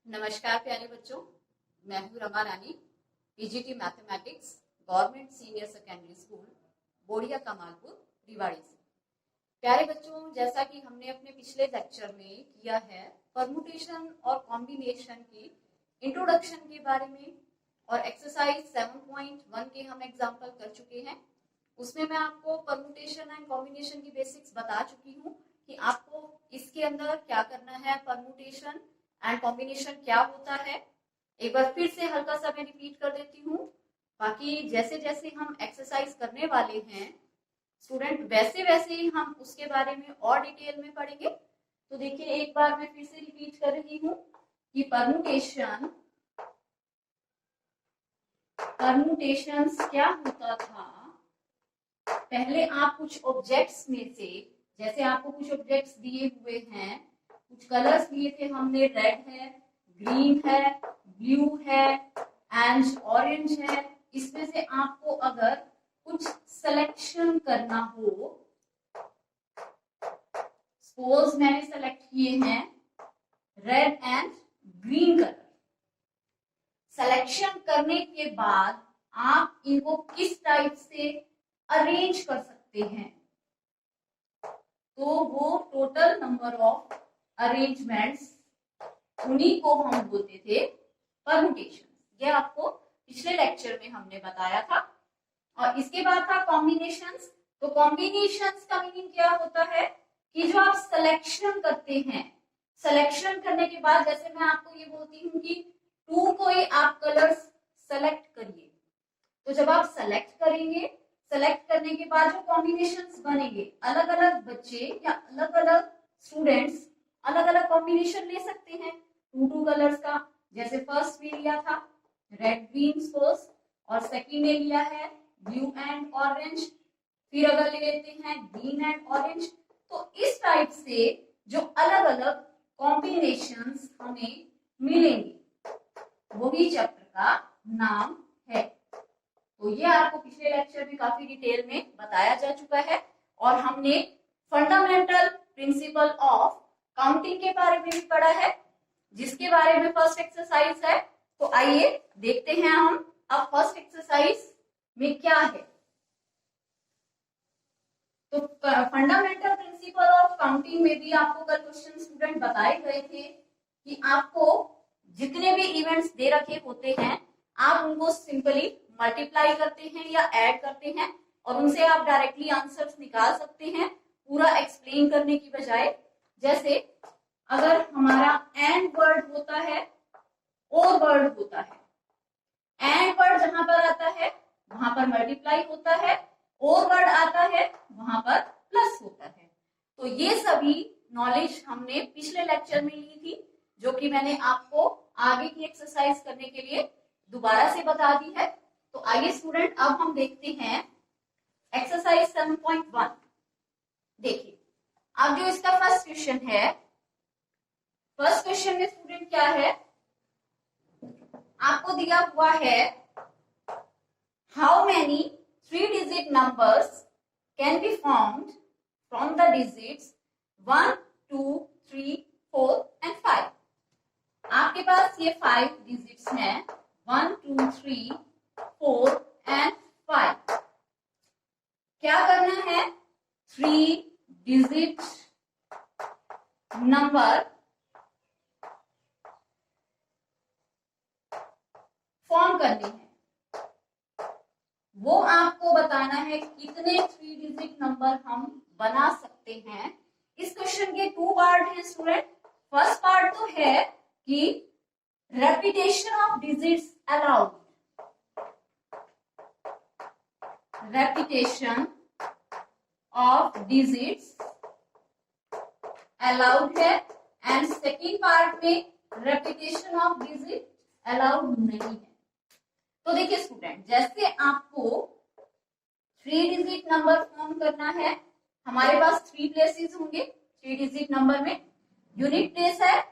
नमस्कार प्यारे बच्चों, मैं हूँ Rama Rani, PGT mathematics, government senior secondary school, Bodia Kamalpur, Rewari से। प्यारे बच्चों, जैसा कि हमने अपने पिछले लेक्चर में किया है परमुटेशन और कॉम्बिनेशन की इंट्रोडक्शन के बारे में और एक्सरसाइज 7.1 के हम एग्जाम्पल कर चुके हैं। उसमें मैं आपको परमुटेशन एंड कॉम्बिनेशन की बेसिक्स बता चुकी हूँ कि आपको इसके अंदर क्या करना है, परमुटेशन एंड कॉम्बिनेशन क्या होता है। एक बार फिर से हल्का सा मैं रिपीट कर देती हूँ। बाकी जैसे जैसे हम एक्सरसाइज करने वाले हैं स्टूडेंट, वैसे वैसे ही हम उसके बारे में और डिटेल में पढ़ेंगे। तो देखिए, एक बार मैं फिर से रिपीट कर रही हूँ कि परमुटेशंस क्या होता था। पहले आप कुछ ऑब्जेक्ट्स में से, जैसे आपको कुछ ऑब्जेक्ट्स दिए हुए हैं, कुछ कलर्स दिए थे हमने, रेड है, ग्रीन है, ब्लू है एंड ऑरेंज है। इसमें से आपको अगर कुछ सिलेक्शन करना हो, सपोज मैंने सेलेक्ट किए हैं red and green colour. Selection करने के बाद आप इनको किस टाइप से अरेंज कर सकते हैं, तो वो टोटल नंबर ऑफ अरेंजमेंट्स, उन्हीं को हम बोलते थे परमुटेशन। ये आपको पिछले लेक्चर में हमने बताया था। और इसके बाद था कॉम्बिनेशंस। तो कॉम्बिनेशंस का मीनिंग क्या होता है कि जो आप सिलेक्शन करते हैं, सिलेक्शन करने के बाद जैसे मैं आपको ये बोलती हूँ कि 2 कोई आप कलर्स सेलेक्ट करिए, तो जब आप सेलेक्ट करेंगे, सेलेक्ट करने के बाद जो कॉम्बिनेशंस बनेंगे, अलग अलग बच्चे या अलग अलग स्टूडेंट्स अलग अलग कॉम्बिनेशन ले सकते हैं 2 कलर्स का। जैसे फर्स्ट में लिया था रेड ग्रीन सपोज, और सेकंड में लिया है ब्लू एंड ऑरेंज, फिर अगर ले लेते हैं ग्रीन एंड ऑरेंज। तो इस टाइप से जो अलग अलग कॉम्बिनेशंस हमें मिलेंगे, वही चैप्टर का नाम है। तो ये आपको पिछले लेक्चर में काफी डिटेल में बताया जा चुका है। और हमने फंडामेंटल प्रिंसिपल ऑफ काउंटिंग के बारे में भी पढ़ा है, जिसके बारे में फर्स्ट एक्सरसाइज है। तो आइए देखते हैं हम अब फर्स्ट एक्सरसाइज में क्या है। तो फंडामेंटल प्रिंसिपल ऑफ काउंटिंग में भी आपको कल क्वेश्चन स्टूडेंट बताए गए थे कि आपको जितने भी इवेंट्स दे रखे होते हैं, आप उनको सिंपली मल्टीप्लाई करते हैं या ऐड करते हैं, और उनसे आप डायरेक्टली आंसर्स निकाल सकते हैं, पूरा एक्सप्लेन करने की बजाय। जैसे अगर हमारा एंड वर्ड होता है, और वर्ड होता है, एंड वर्ड जहां पर आता है वहां पर मल्टीप्लाई होता है, और वर्ड आता है वहां पर प्लस होता है। तो ये सभी नॉलेज हमने पिछले लेक्चर में ली थी, जो कि मैंने आपको आगे की एक्सरसाइज करने के लिए दोबारा से बता दी है। तो आइए स्टूडेंट, अब हम देखते हैं एक्सरसाइज 7.1। देखिए, अब जो इसका फर्स्ट क्वेश्चन है, फर्स्ट क्वेश्चन में स्टूडेंट क्या है, आपको दिया हुआ है how many 3-digit numbers can be formed from the digits 1, 2, 3, 4 and 5। आपके पास ये 5 डिजिट्स हैं, 1, 2, 3, 4 and 5। क्या करना है, 3-digit नंबर फॉर्म करने हैं। वो आपको बताना है कितने 3-digit नंबर हम बना सकते हैं। इस क्वेश्चन के 2 पार्ट हैं स्टूडेंट। फर्स्ट पार्ट तो है कि repetition of digits allowed, repetition of digits allowed है, एंड सेकेंड पार्ट में रेपिटेशन ऑफ डिजिट अलाउड नहीं है। तो देखिए स्टूडेंट, जैसे आपको 3-digit नंबर फॉर्म करना है, हमारे पास 3 प्लेसेस होंगे 3-digit नंबर में। यूनिट प्लेस है,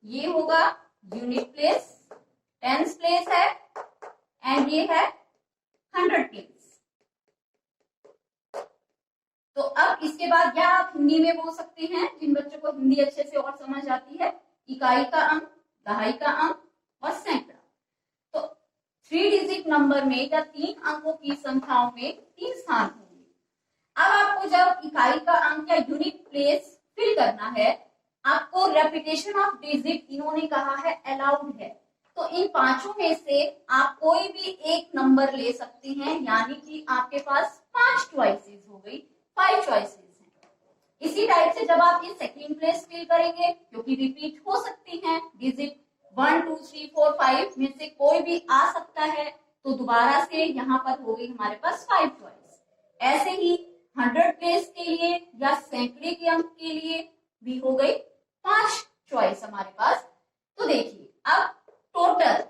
ये होगा यूनिट प्लेस, टेंस प्लेस है, एंड ये है 100 प्लेस। तो अब इसके बाद या आप हिंदी में बोल सकते हैं, जिन बच्चों को हिंदी अच्छे से और समझ आती है, इकाई का अंक, दहाई का अंक और सैकड़ा। तो 3 डिजिट नंबर में या 3 अंकों की संख्याओं में 3 स्थान होंगे। अब आपको जब इकाई का अंक या यूनिट प्लेस फिल करना है, आपको रेपिटेशन ऑफ डिजिट इन्होंने कहा है अलाउड है। तो इन पांचों में से आप कोई भी एक नंबर ले सकते हैं, यानी कि आपके पास 5 चॉइसेस हो गई, 5 चॉइसेस हैं। इसी टाइप से जब आप ये सेकंड प्लेस फिल करेंगे, क्योंकि रिपीट हो सकती हैं डिजिट 1 2 3 4 5 में से कोई भी आ सकता है, तो दोबारा से यहाँ पर हो गई हमारे पास 5 चॉइस। ऐसे ही 100 प्लेस के लिए या सैकड़े के अंक के लिए भी हो गई 5 चॉइस हमारे पास। तो देखिए अब टोटल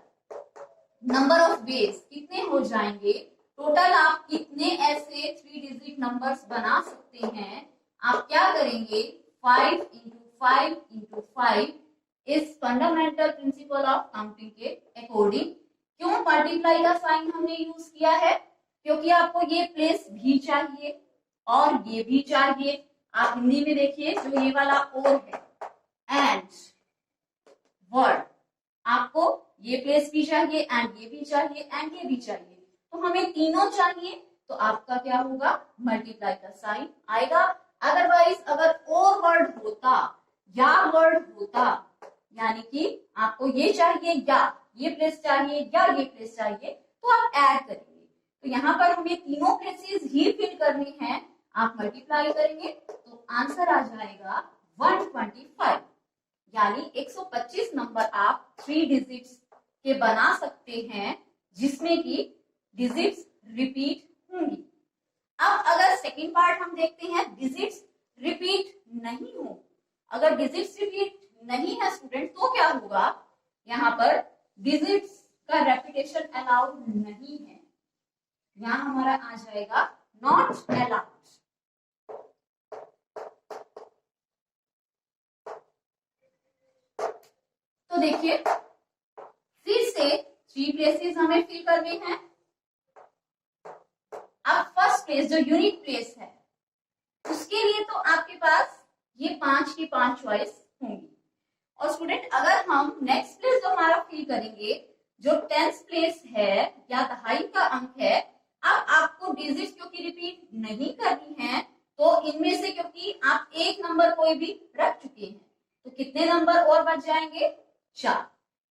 नंबर ऑफ वेज कितने हो जाएंगे, टोटल आप कितने ऐसे 3 डिजिट नंबर्स बना सकते हैं। आप क्या करेंगे, 5 into 5 into 5 is fundamental principle of counting के अकॉर्डिंग। क्यों मल्टीप्लाई का साइन हमने यूज किया है, क्योंकि आपको ये प्लेस भी चाहिए और ये भी चाहिए। आप हिंदी में देखिए जो ये वाला और है एंड वर्ड, आपको ये प्लेस भी चाहिए एंड ये भी चाहिए एंड ये भी चाहिए, तो हमें तीनों चाहिए। तो आपका क्या होगा, मल्टीप्लाई का साइन आएगा। अदरवाइज अगर और वर्ड होता या वर्ड होता, यानी कि आपको ये चाहिए या ये प्लेस चाहिए या ये प्लेस चाहिए, तो आप ऐड करेंगे। तो यहाँ पर हमें तीनों प्लेसेस ही फिल करनी है। आप मल्टीप्लाई करेंगे तो आंसर आ जाएगा 125, यानी 125 नंबर आप 3 डिजिट्स के बना सकते हैं, जिसमें कि डिजिट्स रिपीट होंगी। अब अगर सेकंड पार्ट हम देखते हैं, डिजिट्स रिपीट नहीं हो, अगर डिजिट्स रिपीट नहीं है स्टूडेंट, तो क्या होगा, यहाँ पर डिजिट्स का रेपिटेशन अलाउड नहीं है, यहाँ हमारा आ जाएगा नॉट अलाउड। तो देखिए फिर से 3 प्लेसेस हमें फिल करने हैं। अब फर्स्ट प्लेस जो यूनिट प्लेस है, उसके लिए तो आपके पास ये 5 की 5 चॉइस होंगी। और स्टूडेंट अगर हम नेक्स्ट प्लेस जो हमारा फिल करेंगे, जो 10th प्लेस है या दहाई का अंक है, अब आपको डिजिट क्योंकि रिपीट नहीं करनी है, तो इनमें से क्योंकि आप एक नंबर कोई भी रख चुके हैं, तो कितने नंबर और बच जाएंगे, 4।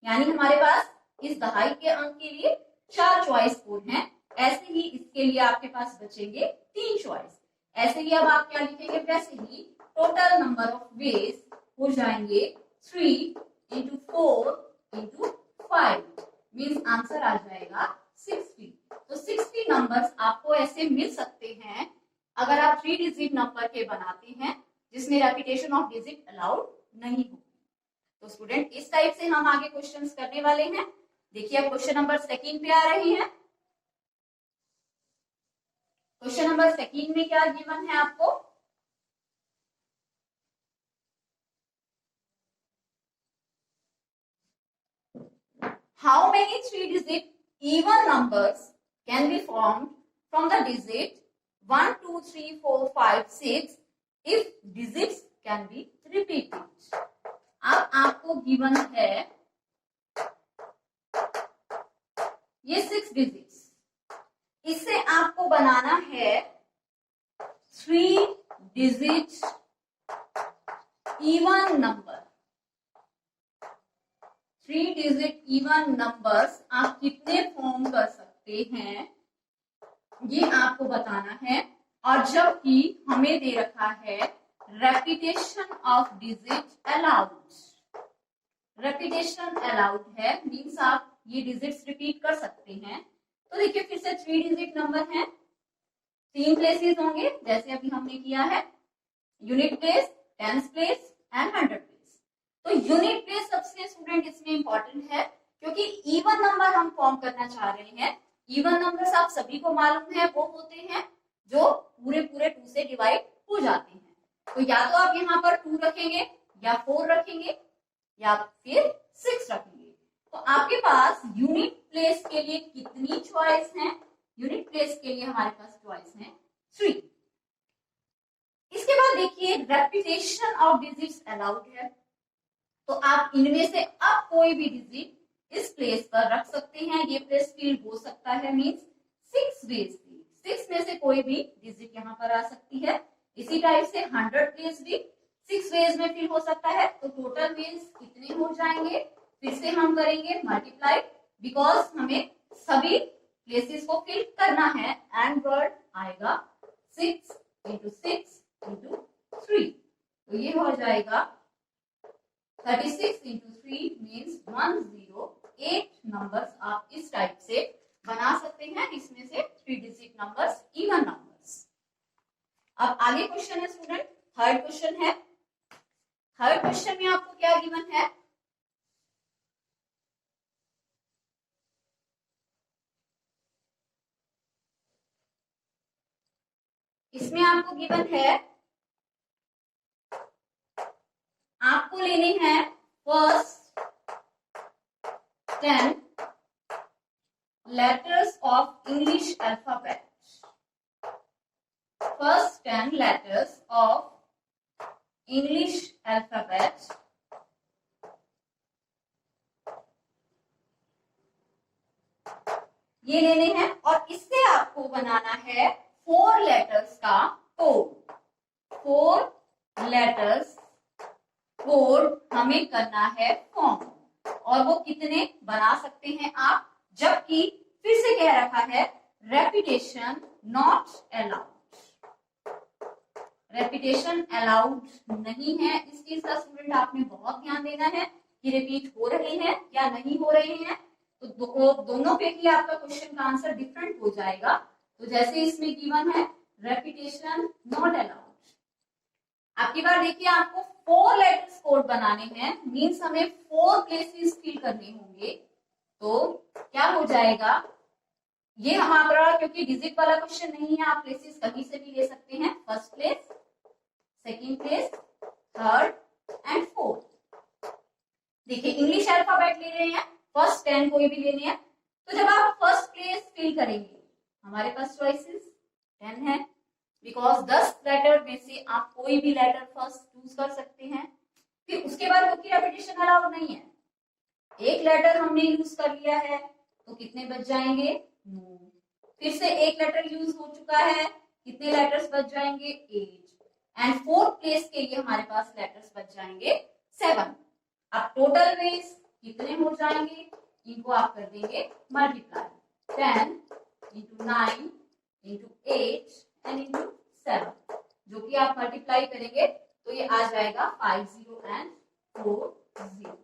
यानी हमारे पास इस दहाई के अंक के लिए 4 चॉइस और हैं। ऐसे ही इसके लिए आपके पास बचेंगे 3 चॉइस। ऐसे ही अब आप क्या लिखेंगे, वैसे ही टोटल नंबर ऑफ वेज हो जाएंगे 3 इंटू 4 इंटू 5, मीन्स आंसर आ जाएगा 60। तो 60 नंबर्स आपको ऐसे मिल सकते हैं अगर आप 3 डिजिट नंबर के बनाते हैं, जिसमें रेपिटेशन ऑफ डिजिट अलाउड नहीं हो। तो स्टूडेंट इस टाइप से हम आगे क्वेश्चंस करने वाले हैं। देखिए अब क्वेश्चन नंबर 2 पे आ रहे हैं। क्वेश्चन नंबर 2 में क्या गिवन है आपको, how many 3 digit even numbers can be formed from the digit 1 2 3 4 5 6 if digits can be repeated। अब आपको गिवन है ये 6 डिजिट्स, इससे आपको बनाना है 3 digit even number. 3 digit even numbers आप कितने फॉर्म कर सकते हैं, ये आपको बताना है। और जबकि हमें दे रखा है repetition of digit allowed, repetition allowed है, मीन्स आप ये डिजिट्स रिपीट कर सकते हैं। तो देखिए फिर से 3 डिजिट नंबर हैं, 3 प्लेसेस होंगे जैसे अभी हमने किया है, unit place, 10th place and 100th place. तो यूनिट प्लेस सबसे स्टूडेंट इसमें इंपॉर्टेंट है, क्योंकि इवन नंबर हम फॉर्म करना चाह रहे हैं। इवन नंबर्स आप सभी को मालूम है वो होते हैं जो पूरे पूरे 2 से डिवाइड हो जाते हैं। तो या तो आप यहाँ पर 2 रखेंगे या 4 रखेंगे या फिर 6 रखेंगे। तो आपके पास यूनिट प्लेस के लिए कितनी चॉइस है, यूनिट प्लेस के लिए हमारे पास चॉइस है 3। इसके बाद देखिए रेपिटेशन ऑफ डिजिट्स अलाउड है। तो आप इनमें से अब कोई भी डिजिट इस प्लेस पर रख सकते हैं। ये प्लेस फिल हो सकता है, मीन्स 6 वेज थी, 6 में से कोई भी डिजिट यहाँ पर आ सकती है। इसी टाइप से 100 प्लेस भी 6 वेज में फिल हो सकता है। तो टोटल वेज कितने हो जाएंगे, फिर से हम करेंगे मल्टीप्लाई, बिकॉज हमें सभी प्लेसेस को फिल करना है। एंड वर्ड आएगा 6 इंटू 6 इंटू 3, तो ये हो जाएगा 36 इंटू 3 मीन्स 108 नंबर्स आप इस टाइप से बना सकते हैं। इसमें से 3 डिजिट नंबर्स, इवन नंबर्स। अब आगे क्वेश्चन है स्टूडेंट, थर्ड क्वेश्चन है। थर्ड क्वेश्चन में आपको क्या गिवन है, इसमें आपको गिवन है, आपको लेने हैं first 10 letters of English alphabet. First 10 letters of English alphabet. ये लेने हैं और इससे आपको बनाना है 4 letters का कोड। 4 letters कोड हमें करना है फॉर्म, और वो कितने बना सकते हैं आप, जबकि फिर से कह रखा है repetition not allowed. Repetition allowed नहीं है। इस चीज का स्टूडेंट आपने बहुत ध्यान देना है कि रिपीट हो रहे हैं या नहीं हो रहे हैं। तो दोनों पे ही आपका क्वेश्चन का आंसर डिफरेंट हो जाएगा। तो जैसे इसमें गिवन है रेपिटेशन नॉट अलाउड, आपकी बार देखिए आपको 4 लेटर्स कोड बनाने हैं, मीन्स हमें 4 प्लेसेस फिल करने होंगे। तो क्या हो जाएगा, ये हमारा क्योंकि डिजिट वाला क्वेश्चन नहीं है, आप प्लेसेस कहीं से भी ले सकते हैं। First place, second place, third and fourth. देखिए इंग्लिश अल्फाबेट ले रहे हैं, फर्स्ट 10 कोई भी लेने हैं। तो जब आप फर्स्ट प्लेस फिल करेंगे, हमारे पास चॉइसेस 10 है, बिकॉज 10 लेटर में से आप कोई भी लेटर फर्स्ट चूज कर सकते हैं। फिर उसके बाद क्योंकि रेपिटेशन अलाउड नहीं है, एक लेटर हमने यूज कर लिया है, तो कितने बच जाएंगे, 9। फिर से एक लेटर यूज हो चुका है, कितने लेटर्स बच जाएंगे, 8। एंड फोर्थ प्लेस के लिए हमारे पास लेटर्स बच जाएंगे 7। अब टोटल वेज कितने हो जाएंगे, इनको आप कर देंगे multiply, 10 into 9 into 8 and into 7, जो कि आप मल्टीप्लाई करेंगे तो ये आ जाएगा 50 एंड 40।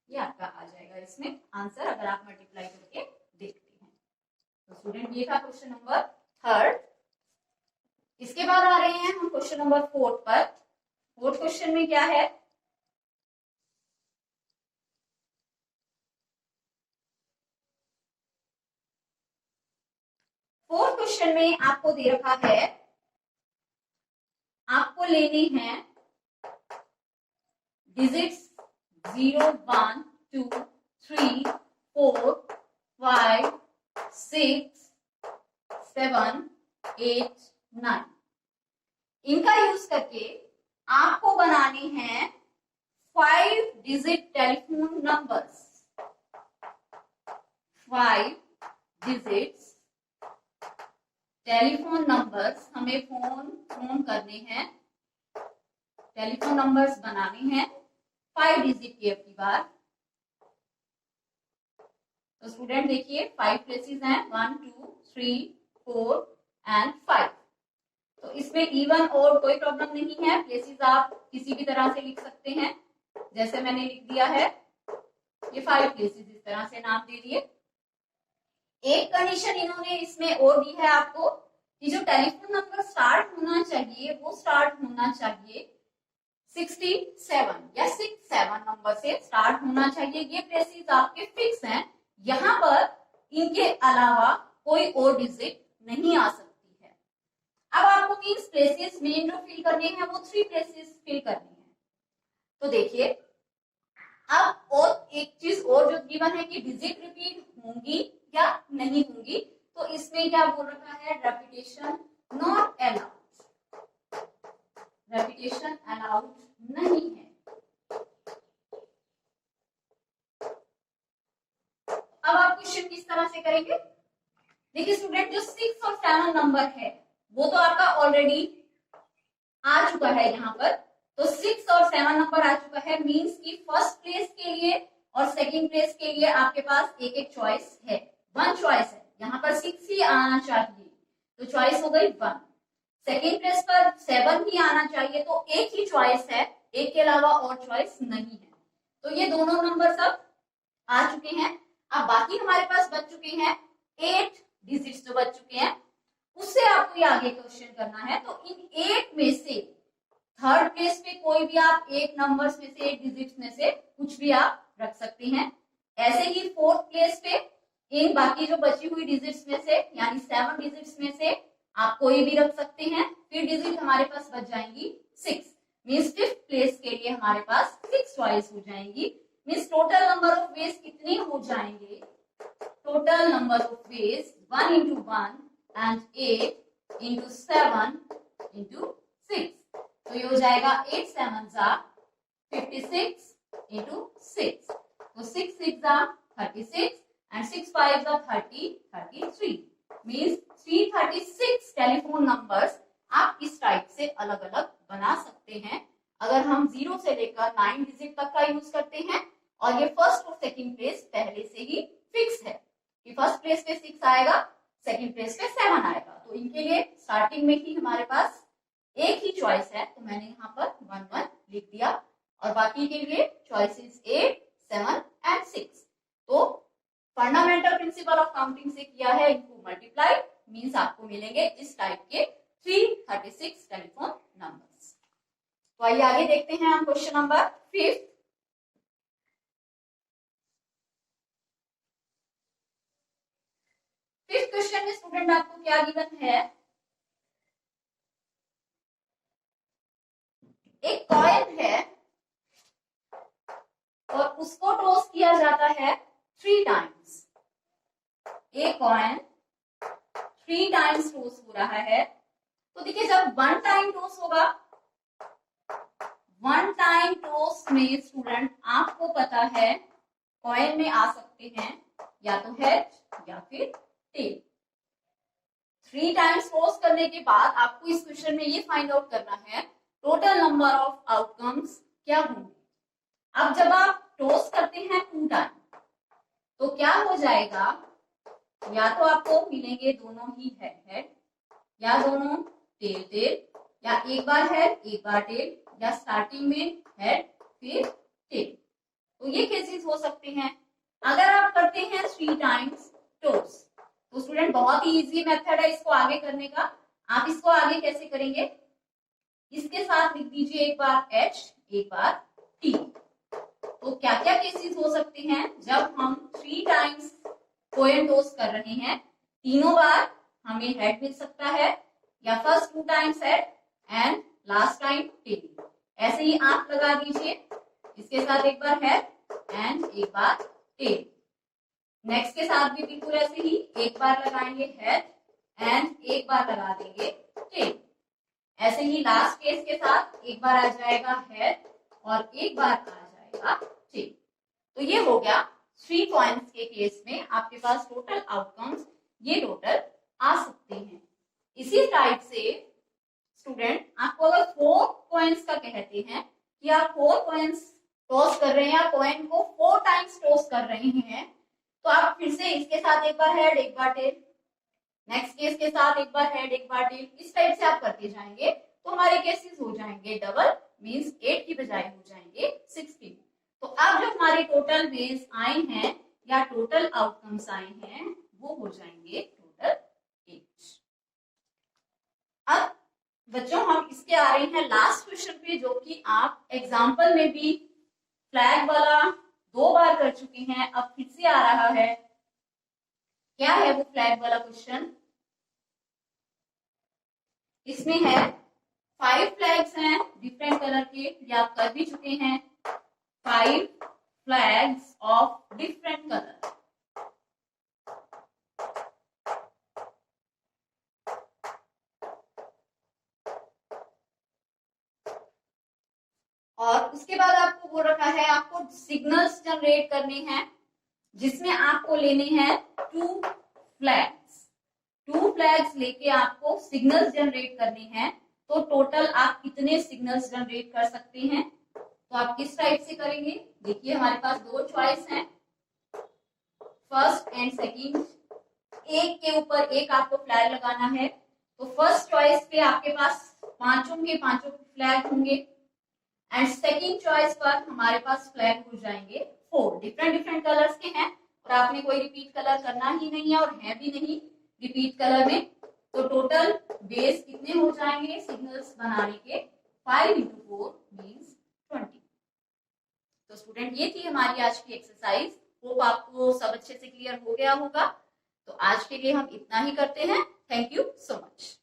ये आपका आ जाएगा इसमें आंसर, अगर आप मल्टीप्लाई करके देखते हैं। तो स्टूडेंट ये था क्वेश्चन नंबर थर्ड। इसके बाद आ रहे हैं हम क्वेश्चन नंबर फोर्थ पर। फोर्थ क्वेश्चन में क्या है, फोर्थ क्वेश्चन में आपको दे रखा है, आपको लेने हैं डिजिट्स 0, 1, 2, 3, 4, 5, 6, 7, 8, 9। इनका यूज करके आपको बनाने हैं 5 digit telephone numbers. 5 digits telephone numbers हमें फोन करने हैं, टेलीफोन नंबर्स बनाने हैं 5 डिजिट की अपनी बार। तो स्टूडेंट देखिए 5 प्लेसेस हैं, 1, 2, 3, 4 एंड 5। तो इसमें इवन और कोई प्रॉब्लम नहीं है, प्लेसेस आप किसी भी तरह से लिख सकते हैं। जैसे मैंने लिख दिया है, ये 5 प्लेसेस इस तरह से नाम दे दिए। एक कंडीशन इन्होंने इसमें और दी है आपको कि जो टेलीफोन नंबर स्टार्ट होना चाहिए वो स्टार्ट होना चाहिए 67 या 67 नंबर से स्टार्ट होना चाहिए। ये प्लेसेस आपके फिक्स हैं, यहाँ पर इनके अलावा कोई और डिजिट नहीं आ सकती है। अब आपको मीन्स प्लेसेस मेन जो फिल करने हैं वो 3 प्लेसेस फिल करनी है। तो देखिए अब और एक चीज और जो गिवन है कि डिजिट रिपीट होंगी या नहीं होंगी, तो इसमें क्या बोल रखा है, repetition not allowed. Repetition allowed नहीं है। तरह से करेंगे। देखिए स्टूडेंट, जो 6 और 7 नंबर है वो तो आपका ऑलरेडी आ चुका है यहाँ पर। तो 6 और 7 नंबर आ चुका है, मींस कि फर्स्ट प्लेस के लिए और सेकंड प्लेस के लिए आपके पास एक एक चॉइस है, वन चॉइस है। यहाँ पर 6 ही आना चाहिए तो चॉइस हो गई 1। सेकंड प्लेस पर 7 ही आना चाहिए तो एक ही चॉइस है, एक के अलावा और चॉइस नहीं है। तो ये दोनों नंबर सब आ चुके हैं। अब बाकी हमारे पास बच चुके हैं 8 डिजिट्स जो बच चुके हैं, उससे आपको ये आगे क्वेश्चन करना है। तो इन 8 में से थर्ड प्लेस पे कोई भी आप एक नंबर्स में से, एक डिजिट्स में से कुछ भी आप रख सकते हैं। ऐसे ही फोर्थ प्लेस पे इन बाकी जो बची हुई डिजिट्स में से यानी 7 डिजिट्स में से आप कोई भी रख सकते हैं। फिर डिजिट हमारे पास बच जाएंगी 6, मीन्स फिफ्थ प्लेस के लिए हमारे पास 6 चॉइस हो जाएंगी। Means total number of ways कितने हो जाएंगे? Total number of ways 1 into 1 and 8 into 7 into 6। तो ये हो जाएगा 8 7 56 into 6। तो 6 6 36 and 6 5 30 33। मीन्स 336 टेलीफोन नंबर्स आप इस टाइप से अलग अलग बना सकते हैं। अगर हम 0 से लेकर 9 डिजिट तक का यूज करते हैं और ये फर्स्ट और सेकंड प्लेस पहले से ही फिक्स है कि फर्स्ट प्लेस पे 6 आएगा, सेकंड प्लेस पे 7 आएगा। तो इनके लिए स्टार्टिंग में ही हमारे पास एक ही चॉइस है, तो मैंने यहाँ पर 1 1 लिख दिया और बाकी के लिए चॉइसेस 8 7 एंड 6। तो फंडामेंटल प्रिंसिपल ऑफ काउंटिंग से किया है, इनको मल्टीप्लाई, मींस आपको मिलेंगे इस टाइप के 336 टेलीफोन नंबर्स। तो आइए आगे देखते हैं हम क्वेश्चन नंबर 5। फिफ्थ क्वेश्चन में स्टूडेंट आपको क्या गिवन है? एक कॉइन है और उसको टॉस किया जाता है 3 टाइम्स। एक कॉइन 3 टाइम्स टॉस हो रहा है। तो देखिए जब 1 टाइम टॉस होगा, 1 टाइम टॉस में स्टूडेंट आपको पता है कॉइन में आ सकते हैं या तो हेड या फिर टेल। 3 टाइम्स टॉस करने के बाद आपको इस क्वेश्चन में ये फाइंड आउट करना है टोटल नंबर ऑफ आउटकम्स क्या होंगे। अब जब आप टॉस करते हैं 2 टाइम तो क्या हो जाएगा? या तो आपको मिलेंगे दोनों ही हेड या दोनों टेल टेल, या एक बार हेड एक बार टेल, या स्टार्टिंग में हेड फिर टेल। तो ये केसेस हो सकते हैं। अगर आप करते हैं 3 टाइम्स टॉस तो स्टूडेंट बहुत ही इजी मेथड है इसको आगे करने का। आप इसको आगे कैसे करेंगे? इसके साथ लिख दीजिए एक बार एच एक बार टी। तो क्या क्या केसेस हो सकते हैं जब हम 3 टाइम्स कॉइन टॉस कर रहे हैं? तीनों बार हमें हेड मिल सकता है, या first 2 times head and last time tail. ऐसे ही आप लगा दीजिए, इसके साथ एक बार हेड एंड एक बार टेल। नेक्स्ट के साथ भी बिल्कुल ऐसे ही एक बार लगाएंगे हेड एंड एक बार लगा देंगे टेल। ऐसे ही लास्ट केस के साथ एक बार आ जाएगा हेड और एक बार आ जाएगा टेल। तो ये हो गया 3 कॉइन्स के केस में आपके पास टोटल आउटकम्स ये टोटल आ सकते हैं। इसी टाइप से स्टूडेंट आपको अगर 4 कॉइन्स का कहते हैं कि आप 4 कॉइन्स टॉस कर रहे हैं, आप कॉइन को 4 टाइम्स टॉस कर रहे हैं, तो आप फिर से इसके साथ एक बार हेड एक बार टेल, नेक्स्ट केस के साथ एक बार हेड एक बार टेल, इस टाइप से आप करते जाएंगे तो हमारे केसेस हो जाएंगे डबल, मींस 8 की बजाय हो जाएंगे 16। तो अब जो हमारे टोटल वेज आए हैं या टोटल आउटकम्स आए हैं वो हो जाएंगे टोटल 8। अब बच्चों हम इसके आ रहे हैं लास्ट क्वेश्चन पे, जो कि आप एग्जाम्पल में भी फ्लैग वाला 2 बार कर चुके हैं, अब फिर से आ रहा है। क्या है वो फ्लैग वाला क्वेश्चन? इसमें है 5 फ्लैग्स हैं डिफरेंट कलर के, ये आप कर भी चुके हैं। 5 फ्लैग्स ऑफ डिफरेंट कलर। और उसके बाद आपको बोल रखा है आपको सिग्नल्स जनरेट करने हैं जिसमें आपको लेने हैं 2 फ्लैग्स। 2 फ्लैग्स लेके आपको सिग्नल्स जनरेट करने हैं। तो टोटल आप कितने सिग्नल्स जनरेट कर सकते हैं? तो आप किस टाइप से करेंगे? देखिए हमारे पास 2 चॉइस हैं, फर्स्ट एंड सेकंड। एक के ऊपर एक आपको फ्लैग लगाना है। तो फर्स्ट चॉइस पे आपके पास पांचों के पांचों फ्लैग होंगे एंड सेकंड चॉइस पर हमारे पास फ्लैग हो जाएंगे 4। डिफरेंट डिफरेंट कलर्स के हैं और आपने कोई रिपीट कलर करना ही नहीं है और है भी नहीं रिपीट कलर में। तो टोटल बेस कितने हो जाएंगे सिग्नल्स बनाने के? 5 into 4 means 20। तो स्टूडेंट ये थी हमारी आज की एक्सरसाइज। होप आपको सब अच्छे से क्लियर हो गया होगा। तो आज के लिए हम इतना ही करते हैं। Thank you so much.